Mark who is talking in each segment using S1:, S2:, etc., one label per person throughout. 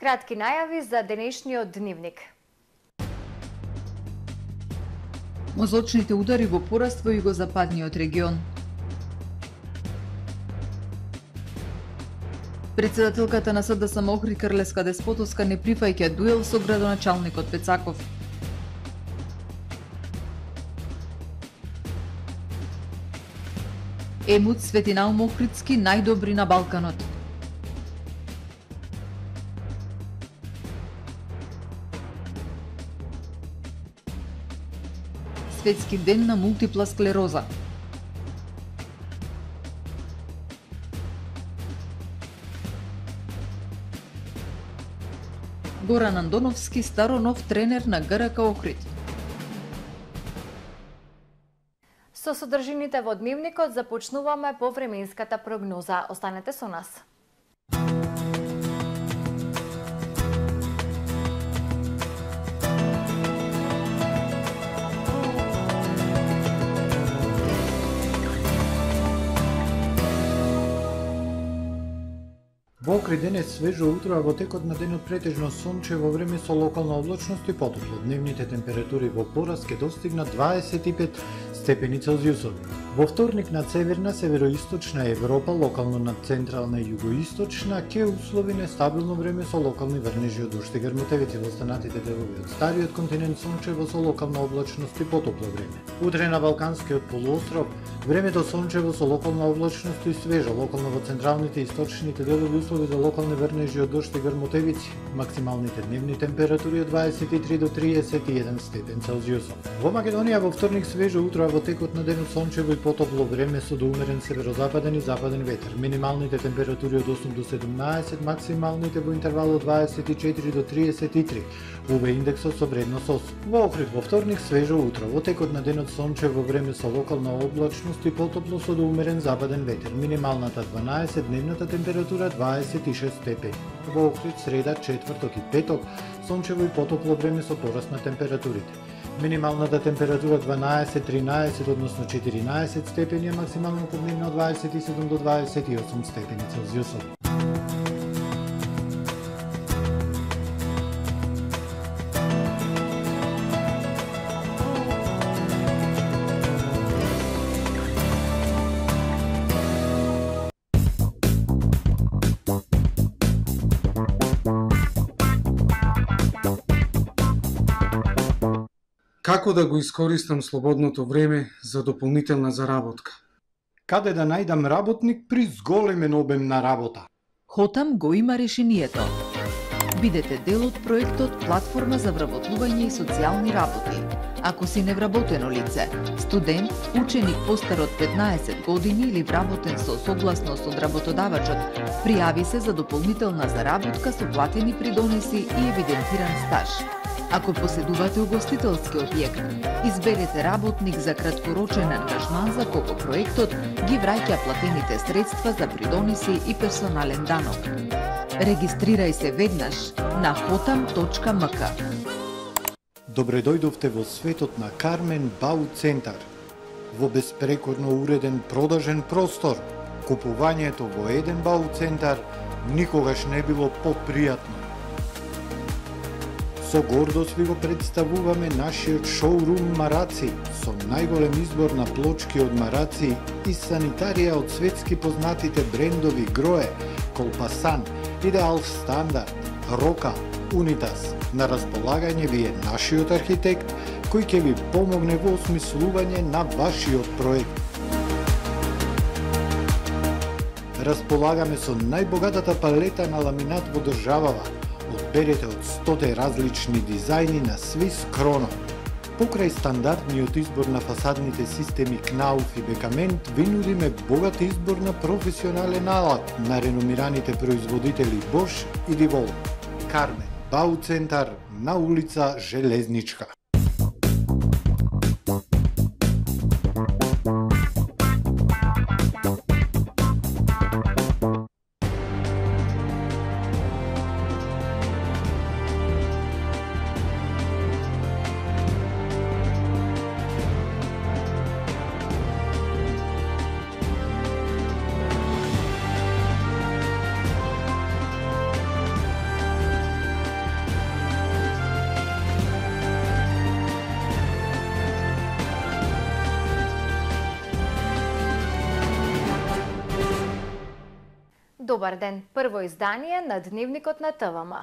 S1: Кратки најави за денешниот дневник.
S2: Мозочните удари во пораст во југозападниот регион. Председателката на СДСМ Охрид Крлеска Деспотовска не прифаќа дуел со градоначалникот Пецаков. Емут Светинаум Охридски најдобри на Балканот. Светски ден на мултипла склероза. Горан Андоновски, старо нов тренер на ГРК Охрид.
S1: Со содржините во дневникот започнуваме по временската прогноза. Останете со нас.
S3: Во Охрид денес свежо утро, а во текот на денот претежно сончево време со локална облачност и потопло. Дневните температури во пораст ќе достигнат 25 степени Целзиусови. Во вторник над северна, североисточна Европа, локално над централна и југоисточна, ќе услови нестабилно време со локални врнежи од дожд и грмотевици. Во останатите делови од стариот континент сончево со локална облачност и потопло време. Утре на Балканскиот полуостров времето сончево со локална облачност и свежо, локално во централните и источните делови услови за локални врнежи од дожд и грмотевици. Максималните дневни температури од 23 до 31 степен Целзиусов. Во Македонија во вторник свежо утро, а во текот на денот сончево и потопло време со доумерен северозападен и западен ветер. Минималните температури од 8 до 17, максималните во интервал од 24 до 33. УВ индексот со вредност 8. Во Охрид во вторник свежо утро, во текот на денот сончево време со локална облачност и потопло со доумерен западен ветер. Минималната 12, дневната температура 26 степени. Во Охрид среда, четврток и петок сончево и потопло време со пораст на температурите. Минималната температура 12-13, односно 14 степени, а максималната дневна од 27 до 28 степени Целзиусови.
S4: Како да го искористам слободното време за дополнителна заработка?
S3: Каде да најдам работник при зголемен обем на работа?
S2: Хотам го има решението. Бидете дел од проектот Платформа за вработување и социјални работи. Ако си невработено лице, студент, ученик постар од 15 години или вработен со согласност од работодавачот, пријави се за дополнителна заработка со платени придонеси и евидентиран стаж. Ако поседувате угостителски објект, изберете работник за краткорочен ангажман за кого проектот ги враќа платените средства за придонеси и персонален данок. Регистрирај се веднаш на hotam.mk.
S3: Добре дојдовте во светот на Кармен Бау Центар. Во беспрекорно уреден продажен простор, купувањето во еден Бау Центар никогаш не било попријатно. Со гордост ви го представуваме нашиот шоурум Мараци, со најголем избор на плочки од Мараци и санитарија од светски познатите брендови Грое, Колпасан, Идеал Стандард, Рока, Унитас. На располагање ви е нашиот архитект, кој ќе ви помогне во осмислување на вашиот проект. Располагаме со најбогатата палета на ламинат во државава. Одберете од 100 различни дизајни на Swiss Chrono. Покрај стандардниот избор на фасадните системи Knauf и Бекамент, ви нудиме богат избор на професионален алат на реномираните производители Bosch и Divol. Кармен Бау Центар на улица Железничка.
S1: Добар ден, прво издание на Дневникот на ТВМ.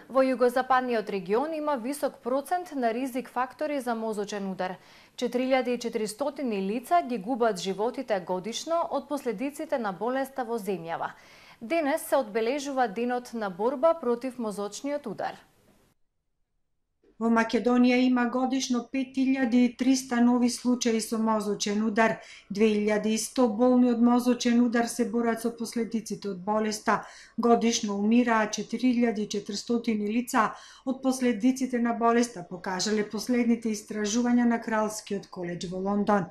S1: Во југозападниот регион има висок процент на ризик фактори за мозочен удар. 4400 лица ги губат животите годишно од последиците на болеста во земјава. Денес се одбележува денот на борба против мозочниот удар.
S5: Во Македонија има годишно 5300 нови случаи со мозочен удар. 2100 болни од мозочен удар се борат со последиците од болеста. Годишно умираат 4400 лица од последиците на болеста, покажале последните истражувања на Кралскиот коледж во Лондон.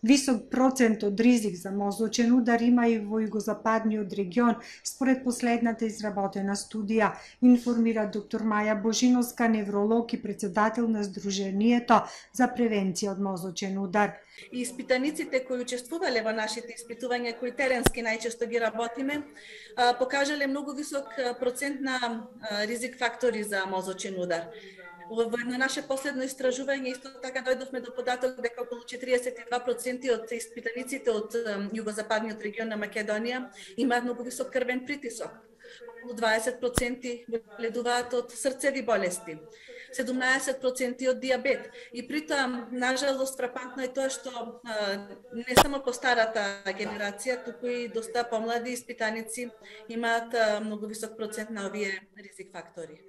S5: Висок процент од ризик за мозочен удар има и во југозападниот регион, според последната изработена студија, информира доктор Маја Божиновска, невролог и председател на Сдруженијето за превенција од мозочен удар.
S6: И испитаниците кои учествувале во нашите испитувања, кои теренски најчесто ги работиме, покажале многу висок процент на ризик фактори за мозочен удар. Во едно наше последно истражување исто така дојдовме до податок дека околу 42% од испитаниците од југозападниот регион на Македонија имаат многу висок крвен притисок. Околу 20% боледуваат од срцеви болести, 17% од дијабет. И притоа, нажалост, фрапантно е тоа што не само постарата генерација, туку и доста помлади испитаници имаат многу висок процент на овие ризик фактори.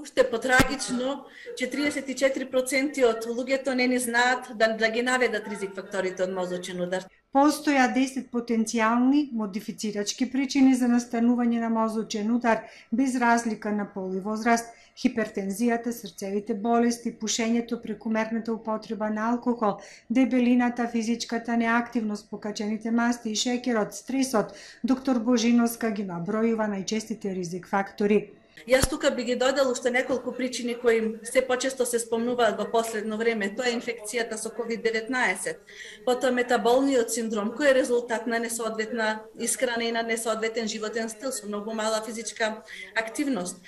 S6: Уште потрагично, 44% од луѓето не ни знаат да ги наведат ризик факторите од мозочен удар.
S5: Постоја 10 потенцијални модифицирачки причини за настанување на мозочен удар без разлика на пол и возраст: хипертензијата, срцевите болести, пушењето, прекумерната употреба на алкохол, дебелината, физичката неактивност, покачените масти и шекерот, стресот. Доктор Божиновска ги набројува најчестите ризик фактори.
S6: Јас тука би ги додал уште неколку причини кои се почесто се спомнуваат во последно време. Тоа е инфекцијата со COVID-19, потоа метаболниот синдром, кој е резултат на несоодветна исхрана и на несоодветен животен стил со многу мала физичка активност,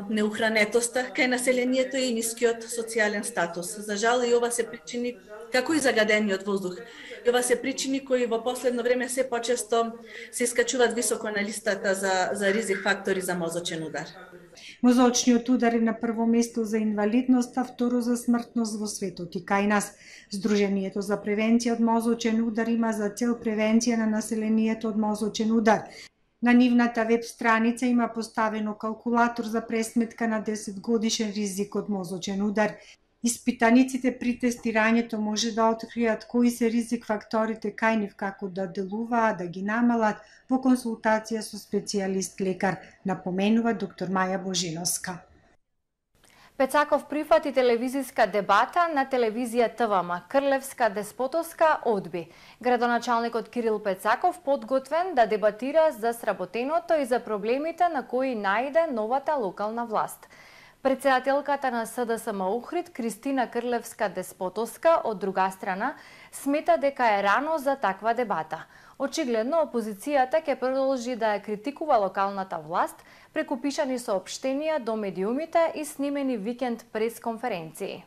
S6: неухранетоста кај населението и нискиот социјален статус. За жал и ова се причини, како и загадениот воздух. И ова се причини кои во последно време се почесто се искачуваат високо на листата за ризик фактори за мозочен удар.
S5: Мозочниот удар е на прво место за инвалидност, а второ за смртност во светот и кај нас. Сдруженијето за превенција од мозочен удар има за цел превенција на населението од мозочен удар. На нивната веб страница има поставено калкулатор за пресметка на 10 годишен ризик од мозочен удар. Испитаниците при тестирањето може да откријат кои се ризик факторите кај нив, како да делуваат, да ги намалат во консултација со специјалист лекар, напоменува доктор Маја Божиновска.
S1: Пецаков прифати телевизиска дебата на телевизија ТВМ. Крлевска деспотовска одби. Градоначалникот Кирил Пецаков подготвен да дебатира за сработеното и за проблемите на кои најде новата локална власт. Председателката на СДСМ Охрид, Кристина Крлевска деспотовска, од друга страна, смета дека е рано за таква дебата. Очигледно, опозицијата ќе продолжи да ја критикува локалната власт преку пишани соопштенија до медиумите и снимени викенд пресконференции.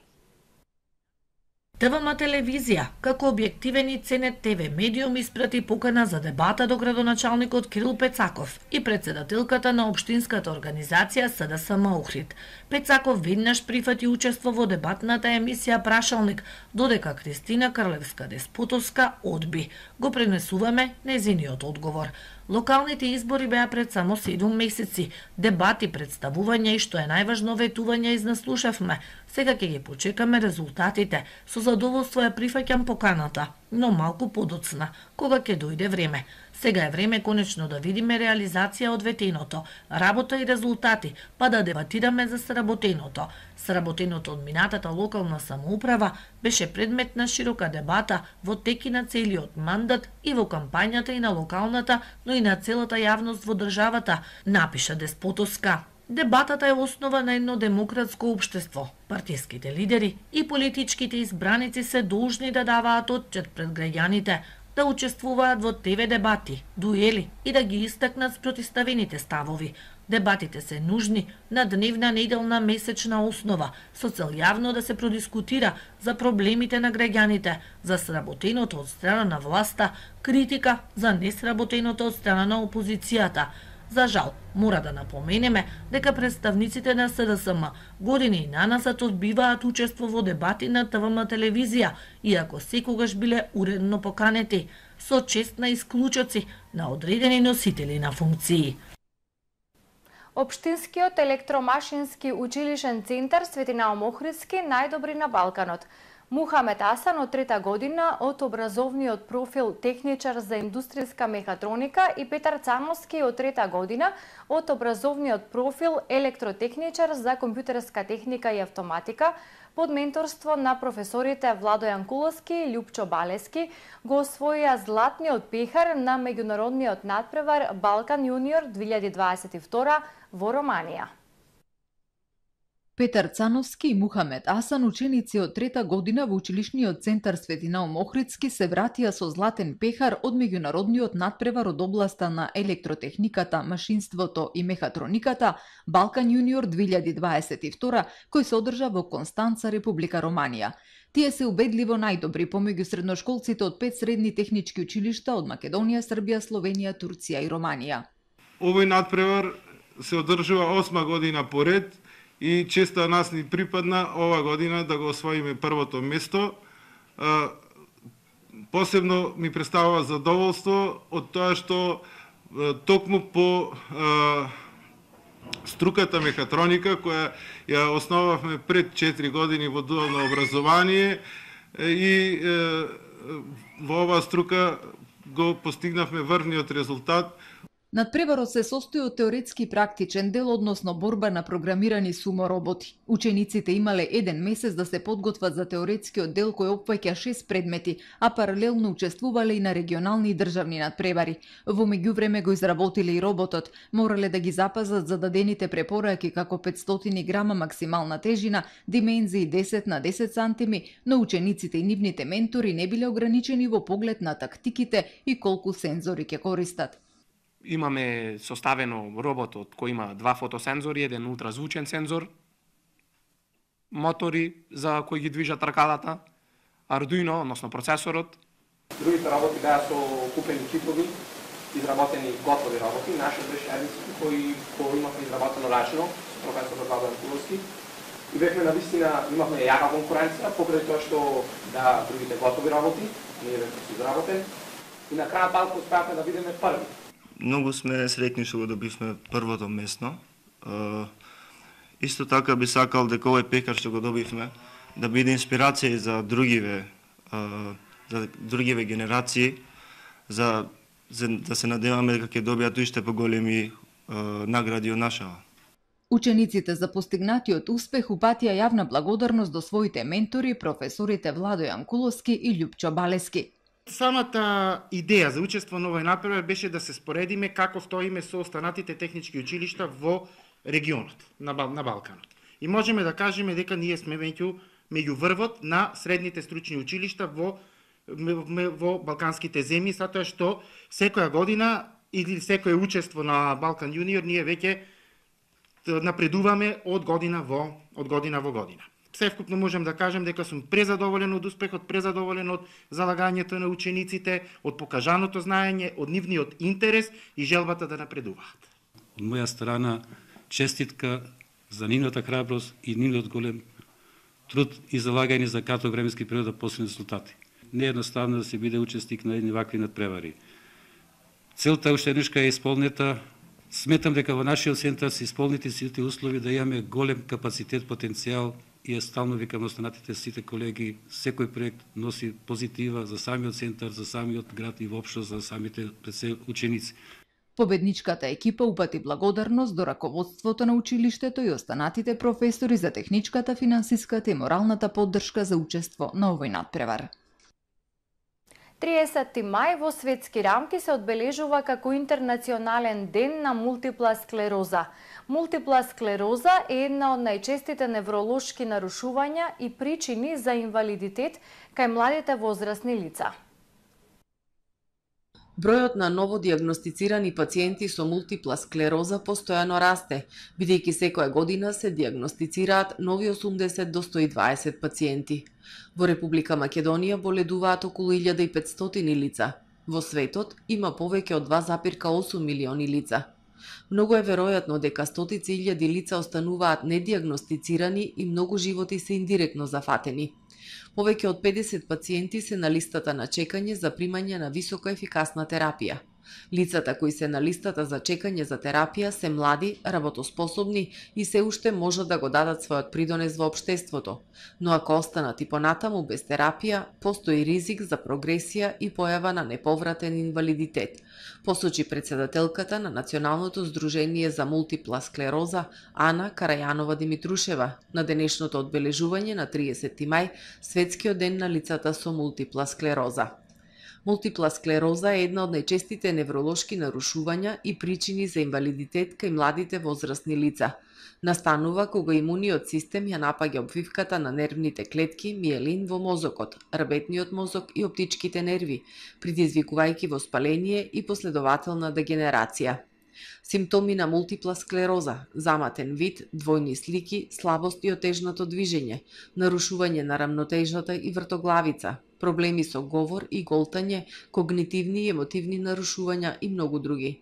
S7: ТВМ телевизија, како објективен и ценет ТВ медиум, испрати покана за дебата до градоначалникот Кирил Пецаков и председателката на општинската организација СДСМ Охрид. Пецаков веднаш прифати учество во дебатната емисија Прашалник, додека Кристина Крлевска деспотовска одби. Го пренесуваме нејзиниот одговор. Локалните избори беа пред само 7 месеци. Дебати, представувања и што е најважно ветувања изнаслушавме. Сега ќе ги почекаме резултатите. Со задоволство ја прифаќам поканата, но малку подоцна, кога ќе дојде време. Сега е време конечно да видиме реализација од ветеното, работа и резултати, па да дебатираме за сработеното. Сработеното од минатата локална самоуправа беше предмет на широка дебата во теки на целиот мандат и во кампањата и на локалната, но и на целата јавност во државата, напиша деспотовска. Дебатата е основа на едно демократско општество. Партиските лидери и политичките избраници се должни да даваат отчет пред граѓаните, да учествуваат во ТВ дебати, дуели и да ги истакнат спротиставените ставови. Дебатите се нужни на дневна, неделна, месечна основа, со цел јавно да се продискутира за проблемите на граѓаните, за сработеното од страна на власта, критика за несработеното од страна на опозицијата. За жал, мора да напоменеме дека представниците на СДСМ години и наназад одбиваат учество во дебати на ТВМ телевизија, иако секогаш биле уредно поканети, со чест на исклучоци на одредени носители на функции.
S1: Општинскиот електромашински училишен центар Свети Наум Охридски најдобри на Балканот. Мухамед Асан од трета година од образовниот профил техничар за индустријска мехатроника и Петар Цановски од трета година од образовниот профил електротехничар за компјутерска техника и автоматика под менторство на професорите Владо Јанкуловски и Љупчо Балески го освоија златниот пехар на меѓународниот надпревар Балкан Јуниор 2022 во Романија.
S2: Петар Цановски и Мухамед Асан, ученици од трета година во училишниот центар Свети Наум Охридски, се вратија со златен пехар од меѓународниот надпревар од областа на електротехниката, машинството и мехатрониката Балкан Јуниор 2022, кој се одржа во Констанца, Република Романија. Тие се убедливо најдобри помеѓу средношколците од 5 средни технички училишта од Македонија, Србија, Словенија, Турција и Романија.
S8: Овој надпревар се одржува 8 година поред и често нас ни припадна ова година да го освоиме првото место. Посебно ми представува задоволство од тоа што токму по струката мехатроника, која ја основавме пред 4 години во дуално образование и во оваа струка го постигнавме врвниот резултат.
S2: Надпреварот се состои од теоретски и практичен дел, односно борба на програмирани сумороботи. Учениците имале 1 месец да се подготват за теоретскиот дел кој опфаќа 6 предмети, а паралелно учествувале и на регионални и државни надпревари. Во меѓувреме го изработиле и роботот. Морале да ги запазат зададените препораки како 500 грама максимална тежина, димензии 10 на 10 сантими, но учениците и нивните ментори не биле ограничени во поглед на тактиките и колку сензори ќе користат.
S9: Имаме составено роботот кој има 2 фотосензори, еден ултразвучен сензор, мотори за кои ги движат ракалата, Arduino, односно процесорот. Другите работи беа со купени чипови, изработени готови работи. Нашиот беше единствен кој имавме изработено рачно, со професорот Владо Јанкуловски. И бевме навистина, имавме јака конкуренција, покрај тоа што да другите готови работи, ние бевме со изработен. И на крајот палко успеавме да бидеме први.
S10: Многу сме среќни што го добивме првото место. Исто така би сакал дека овој пекар што го добивме да биде инспирација за другиве генерации, да се надеваме дека ќе добијат уште поголеми награди од нашава.
S2: Учениците за постигнатиот успех упатија јавна благодарност до своите ментори, професорите Владо Јанкуловски и Љупчо Балески.
S11: Самата идеја за учество на овој надпревар беше да се споредиме како стоиме со останатите технички училишта во регионот, на Балканот. И можеме да кажеме дека ние сме меѓу врвот на средните стручни училишта во балканските земји, затоа што секоја година или секое учество на Балкан Јуниор ние веќе напредуваме од година во година. Севкупно можем да кажем дека сум презадоволен од успехот, презадоволен од залагањето на учениците, од покажаното знаење, од нивниот интерес и желбата да напредуваат.
S12: Од моја страна, честитка за нивната храброст и нивниот голем труд и залагање за краток временски период да постигнат резултати. Не е едноставно да се биде учесник на едни вакви надпревари. Целта уште еднашка е исполнета. Сметам дека во нашиот центар се исполнети сите услови да имаме голем капацитет, потенцијал и стално викам на останатите сите колеги, секој проект носи позитива за самиот центар, за самиот град и воопшто за самите ученици.
S2: Победничката екипа упати благодарност до раководството на училиштето и останатите професори за техничката, финансиската и моралната поддршка за учество на овој надпревар.
S1: 30 мај во светски рамки се одбележува како интернационален ден на мултипла склероза. Мултипла склероза е една од најчестите невролошки нарушувања и причини за инвалидитет кај младите возрастни лица.
S13: Бројот на новодиагностицирани пациенти со мултипла склероза постојано расте, бидејќи секоја година се диагностицираат нови 80 до 120 пациенти. Во Република Македонија боледуваат околу 1500 лица. Во светот има повеќе од 2,8 милиони лица. Многу е веројатно дека стотици илјади лица остануваат недиагностицирани и многу животи се индиректно зафатени. Повеќе од 50 пациенти се на листата на чекање за примање на високо ефикасна терапија. Лицата кои се на листата за чекање за терапија се млади, работоспособни и се уште можат да го дадат својот придонес во општеството, но ако останат и понатаму без терапија, постои ризик за прогресија и појава на неповратен инвалидитет, посочи председателката на Националното здружение за мултипла склероза Ана Карајанова Димитрушева на денешното одбележување на 30 мај, Светскиот ден на лицата со мултипла склероза. Мултипла склероза е една од најчестите невролошки нарушувања и причини за инвалидитет кај младите возрастни лица. Настанува кога имуниот систем ја напаѓа обвивката на нервните клетки миелин во мозокот, рбетниот мозок и оптичките нерви, предизвикувајќи воспаление и последователна дегенерација. Симптоми на мултипла склероза: заматен вид, двојни слики, слабост и отежнато движење, нарушување на рамнотежата и вртоглавица, проблеми со говор и голтање, когнитивни и емотивни нарушувања и многу други.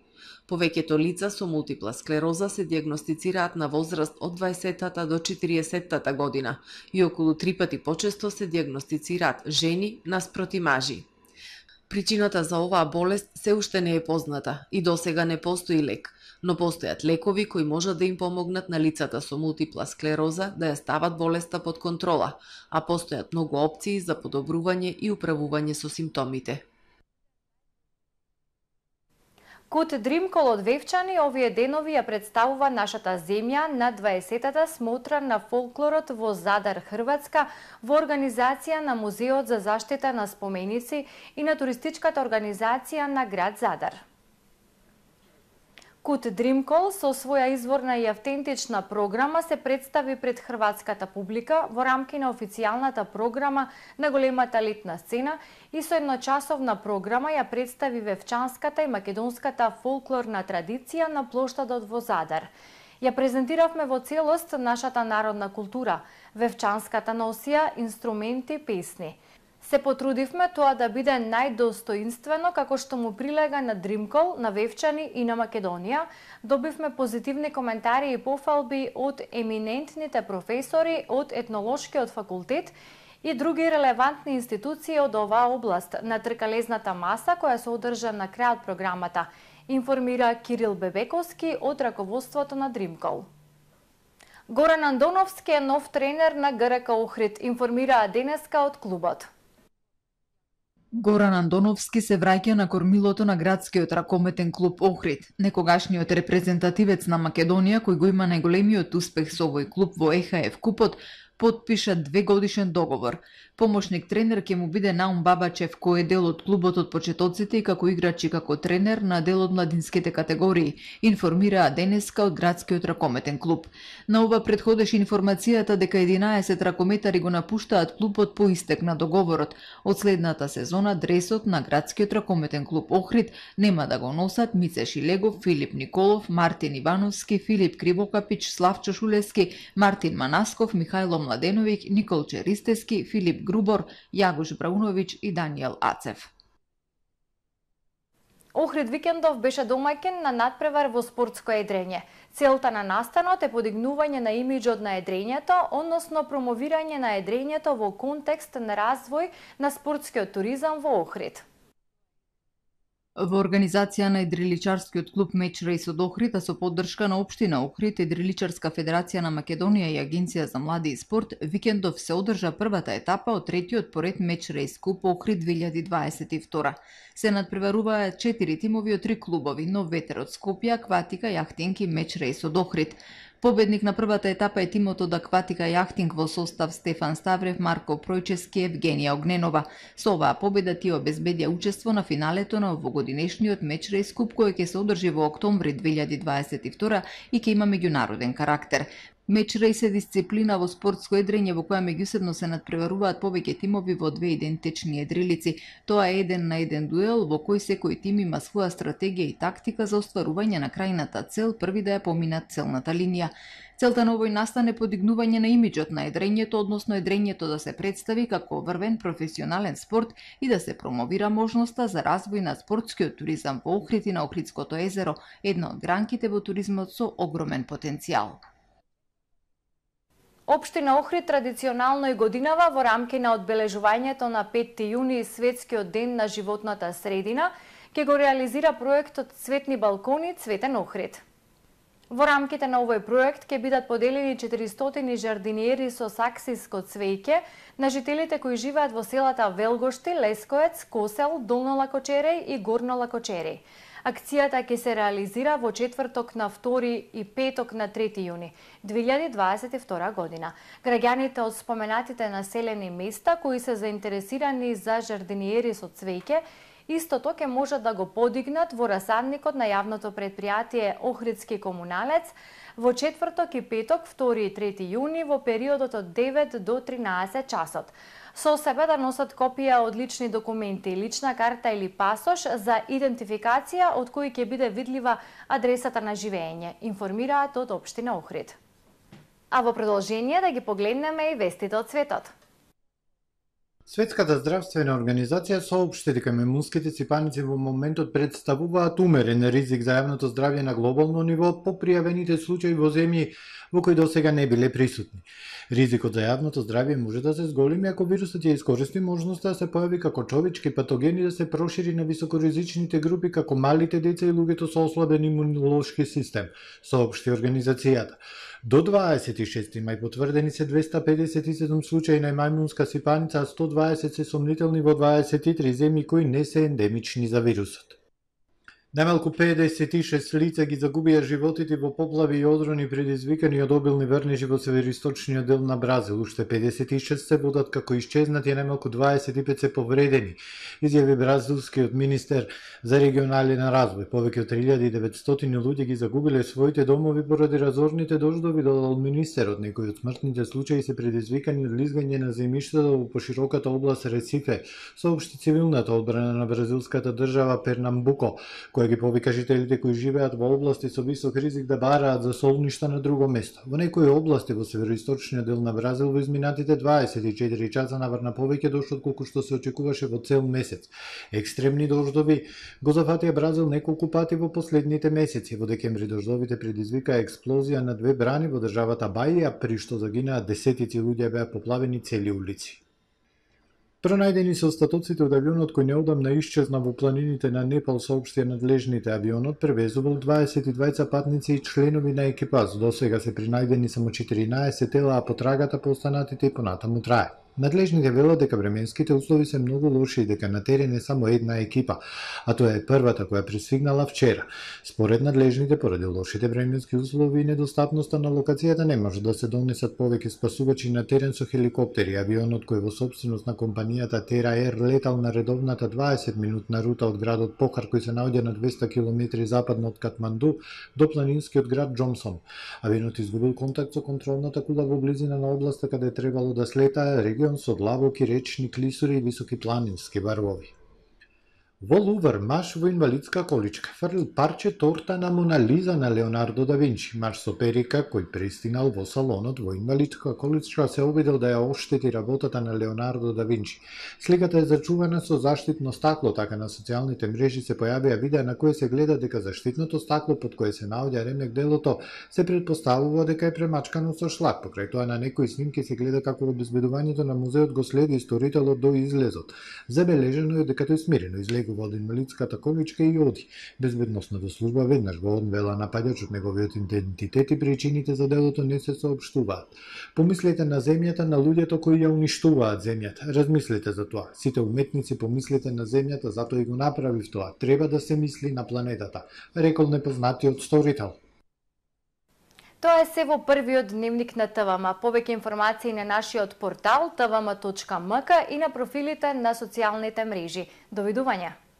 S13: Повеќето лица со мултипла склероза се диагностицираат на возраст од 20-та до 40-та година и околу 3 пати почесто се диагностицираат жени наспроти мажи. Причината за оваа болест се уште не е позната и досега не постои лек, но постојат лекови кои можат да им помогнат на лицата со мултипла склероза да ја стават болеста под контрола, а постојат многу опции за подобрување и управување со симптомите.
S1: Кут Дримкол од Вевчани овие денови ја представува нашата земја на 20-та смотра на фолклорот во Задар, Хрватска, во организација на Музеот за заштита на споменици и на туристичката организација на град Задар. Кут Дримкол со своја изворна и автентична програма се представи пред хрватската публика во рамки на официјалната програма на големата летна сцена и со едночасовна програма ја представи вевчанската и македонската фолклорна традиција на плоштадот во Задар. Ја презентиравме во целост нашата народна култура, вевчанската носија, инструменти, песни. Се потрудивме тоа да биде најдостоинствено како што му прилега на Дримкол, на Вевчани и на Македонија. Добивме позитивни коментари и пофалби од еминентните професори од етнолошкиот факултет и други релевантни институции од оваа област на тркалезната маса која се одржа на крајот програмата, информира Кирил Бебековски од раководството на Дримкол. Горан Андоновски е нов тренер на ГРК Охрид, информираа денеска од клубот.
S2: Горан Андоновски се враќа на кормилото на градскиот ракометен клуб Охрид, некогашниот репрезентативец на Македонија кој го има најголемиот успех со овој клуб во ЕХФ купот, подпиша 2-годишен договор. Помошник тренер ќе му биде Наум Бабачев, кој е дел од клубот од почетоците и како играч и како тренер на дел од младинските категории, информираа денеска од градскиот ракометен клуб. На ова предходеше информацијата дека 11 ракометари го напуштаат клубот по истек на договорот. Од следната сезона дресот на градскиот ракометен клуб Охрид нема да го носат Мице Шилегов, Филип Николов, Мартин Ивановски, Филип Кривокапич, Славчо Шулевски, Мартин Манасков, Михајло Младеновиќ, Никол Черистески, Филип Грубор, Јагош Брауновиќ и Даниел Ацев.
S1: Охрид викендов беше домаќин на надпревар во спортско едрење. Целта на настанот е подигнување на имиџот на едрењето, односно промовирање на едрењето во контекст на развој на спортскиот туризам во Охрид.
S2: Во организација на Идриличарскиот клуб Меч Рейс од Охрид, а со поддршка на Општина Охрид, Идриличарска федерација на Македонија и Агенција за млади и спорт, викендов се одржа првата етапа од третиот поред Меч Рейс Куп Охрид 2022. Се надпреваруваа 4 тимови од 3 клубови: Нов ветер од Скопје, Акватика, Јахтинг и Меч Рейс од Охрид. Победник на првата етапа е тимот од Акватика Јахтинг во состав Стефан Ставрев, Марко Пројчевски, Евгенија Огненова. Со оваа победа тие обезбедија учество на финалето на овогодинешниот Меч Рейс Куп кој ќе се одржи во октомври 2022 и ќе има меѓународен карактер. Меч рейс е дисциплина во спортско едрење во која меѓусебно се надпреваруваат повеќе тимови во две идентични едрилици. Тоа е 1 на 1 дуел во кој секој тим има своја стратегија и тактика за остварување на крајната цел, први да ја поминат целната линија. Целта на овој настан е подигнување на имиџот на едрењето, односно едрењето да се представи како врвен професионален спорт и да се промовира можноста за развој на спортскиот туризам во Охрид и на Охридското езеро, една од гранките во туризмот со огромен потенцијал.
S1: Општина Охрид традиционално и годинава во рамки на одбележувањето на 5 јуни Светскиот ден на животната средина ќе го реализира проектот Цветни балкони Цветен Охрид. Во рамките на овој проект ќе бидат поделени 400 жардиниери со саксиско цвеќе на жителите кои живеат во селата Велгошти, Лескоец, Косел, Долно Лакочереј и Горно Лакочереј. Акцијата ќе се реализира во четврток на 2 и петок на 3 јуни 2022 година. Граѓаните од споменатите населени места кои се заинтересирани за жардиниери со цвеќе истото ќе можат да го подигнат во расадникот на јавното претпријатие Охридски комуналец во четврток и петок 2 и 3 јуни во периодот од 9 до 13 часот. Со себе да носат копија од лични документи, лична карта или пасош за идентификација од кој ќе биде видлива адресата на живење, информираат од Општина Охрид. А во продолжение да ги погледнеме и вестите од светот.
S3: Светската здравствена организација соопшти дека мемунските ципаници во моментот представуваат умерен ризик за јавното здравје на глобално ниво по пријавените случаи во земји во кои досега не биле присутни. Ризикот за јавното здравје може да се зголеми ако вирусот ја искористи можноста да се појави како човечки патоген и да се прошири на високоризичните групи како малите деца и луѓето со ослабен имунолошки систем, соопшти организацијата. До 26 мај потврдени се 257 случаи на мајмунска сипаница, а 120 се сомнителни во 23 земји кои не се ендемични за вирусот. Најмалку 56 лица ги загубија животите во поплави и одрони предизвикани од обилни врнежи во североисточниот дел на Бразил. Уште 56 се водат како исчезнати, а најмалку 25 се повредени, изјави бразилскиот министер за регионален развој. Повеќе од 3900 луѓе ги загубиле своите домови поради разорните дождови, додал министерот. Некои од смртните случаи се предизвикани од лизгање на земјиштата во пошироката област Ресифе, соопшти цивилната одбрана на бразилската држава Пернамбуко, која ги повика жителите кои живеат во области со висок ризик да бараат за солништа на друго место. Во некои области во североисточниот дел на Бразил во изминатите 24 часа наврна повеќе дожд колку што се очекуваше во цел месец. Екстремни дождови го зафатија Бразил неколку пати во последните месеци. Во декември дождовите предизвикаа експлозија на 2 брани во државата Баија, при што загинаа десетици луѓе, беа поплавени цели улици. Пронајдени се остатоците од авионот кој неодамна исчезна во планините на Непал, соопштија надлежните. Авионот превезувал 22 патници и членови на екипаж. До сега се принајдени само 14 тела, а потрагата по останатите и понатаму трае. Надлежните велат дека временските услови се многу лоши и дека на терен е само една екипа, а тоа е првата која пристигнала вчера. Според надлежните, поради лошите временски услови и недостапноста на локацијата, не може да се донесат повеќе спасувачи на терен со хеликоптери. Авионот кој е во собственост на компанијата Tera Air летал на редовната 20-минутна рута од градот Похар, кој се наоѓа на 200 км западно од Катманду, до планинскиот град Џомсон. Авионот изгубил контакт со контролната кула во близина на областа каде требало да слета, регион со длабоки речни клисури и високи планински врвови. Во Лувр, маж во инвалидска количка фрлил парче торта на Мона Лиза на Леонардо да Винчи. Маж со перика кој пристигнал во салонот во инвалидска количка се обидел да ја оштети работата на Леонардо да Винчи. Сликата е зачувана со заштитно стакло, така на социјалните мрежи се појавија видеа на кои се гледа дека заштитното стакло под кое се наоѓа ремек делото се претпоставува дека е премачкано со шлак. Покрај тоа на некои снимки се гледа како обезбедувањето на музеот го следи сторителот до излезот. Забележено е дека тој смирено излегува од инвалидската количка и оди. Безбедносната служба веднаш го одвела напаѓачот, неговиот идентитет и причините за делото не се соопштуваат. Помислете на земјата, на луѓето кои ја уништуваат земјата. Размислете за тоа. Сите уметници помислете на земјата, затоа и го направив тоа. Треба да се мисли на планетата, рекол непознатиот сторител.
S1: Тоа е се во првиот дневник на ТВМ. Повеќе информации на нашиот портал tvm.mk и на профилите на социјалните мрежи. Довидување!